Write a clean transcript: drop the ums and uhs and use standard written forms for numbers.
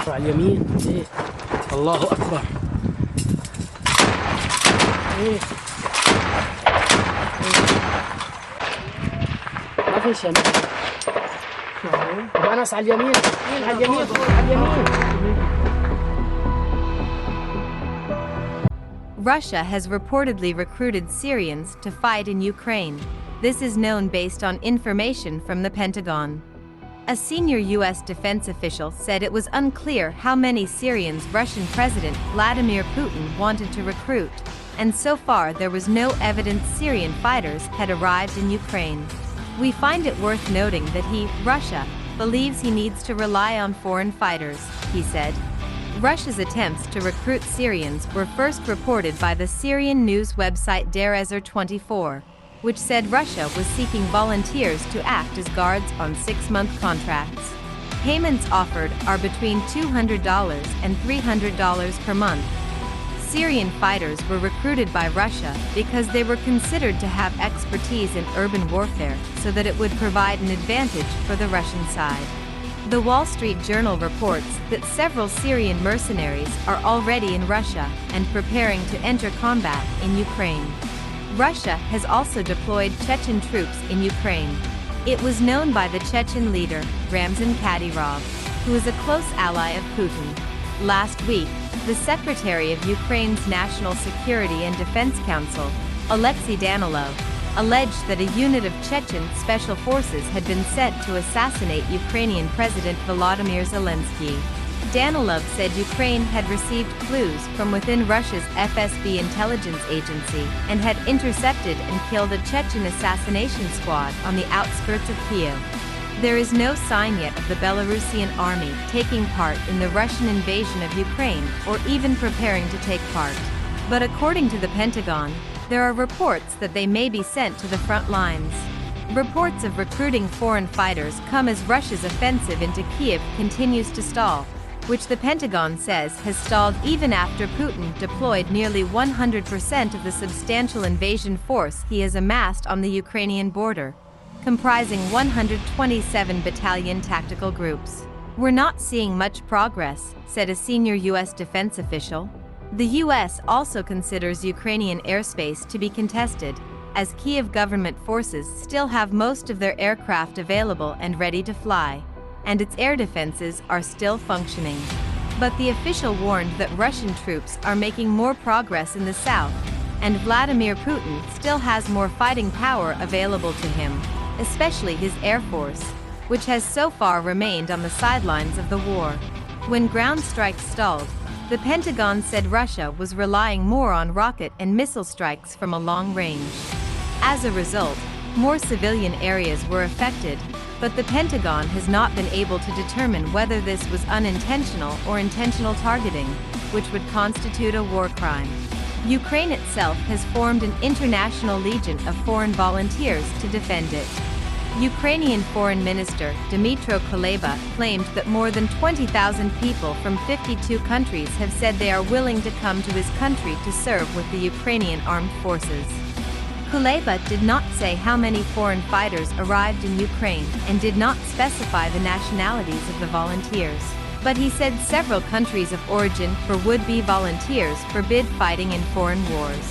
على اليمين ايه. الله اكبر. ايه ما في شيء. طب انا على اليمين على اليمين على اليمين. Russia has reportedly recruited Syrians to fight in Ukraine. This is known based on information from the Pentagon. A senior U.S. defense official said it was unclear how many Syrians Russian President Vladimir Putin wanted to recruit, and so far there was no evidence Syrian fighters had arrived in Ukraine. We find it worth noting that Russia, believes he needs to rely on foreign fighters, he said. Russia's attempts to recruit Syrians were first reported by the Syrian news website Derezer 24, which said Russia was seeking volunteers to act as guards on 6-month contracts. Payments offered are between $200 and $300 per month. Syrian fighters were recruited by Russia because they were considered to have expertise in urban warfare, so that it would provide an advantage for the Russian side. The Wall Street Journal reports that several Syrian mercenaries are already in Russia and preparing to enter combat in Ukraine. Russia has also deployed Chechen troops in Ukraine. It was known by the Chechen leader, Ramzan Kadyrov, who is a close ally of Putin. Last week, the Secretary of Ukraine's National Security and Defense Council, Alexei Danilov, alleged that a unit of Chechen special forces had been sent to assassinate Ukrainian President Volodymyr Zelensky. Danilov said Ukraine had received clues from within Russia's FSB intelligence agency and had intercepted and killed a Chechen assassination squad on the outskirts of Kiev. There is no sign yet of the Belarusian army taking part in the Russian invasion of Ukraine or even preparing to take part. But according to the Pentagon, there are reports that they may be sent to the front lines. Reports of recruiting foreign fighters come as Russia's offensive into Kiev continues to stall, which the Pentagon says has stalled even after Putin deployed nearly 100% of the substantial invasion force he has amassed on the Ukrainian border, comprising 127 battalion tactical groups. "We're not seeing much progress," said a senior U.S. defense official. The U.S. also considers Ukrainian airspace to be contested, as Kiev government forces still have most of their aircraft available and ready to fly, and its air defenses are still functioning. But the official warned that Russian troops are making more progress in the south, and Vladimir Putin still has more fighting power available to him, especially his air force, which has so far remained on the sidelines of the war. When ground strikes stalled, the Pentagon said Russia was relying more on rocket and missile strikes from a long range. As a result, more civilian areas were affected, but the Pentagon has not been able to determine whether this was unintentional or intentional targeting, which would constitute a war crime. Ukraine itself has formed an international legion of foreign volunteers to defend it. Ukrainian Foreign Minister Dmytro Kuleba claimed that more than 20,000 people from 52 countries have said they are willing to come to his country to serve with the Ukrainian armed forces. Kuleba did not say how many foreign fighters arrived in Ukraine and did not specify the nationalities of the volunteers. But he said several countries of origin for would-be volunteers forbid fighting in foreign wars.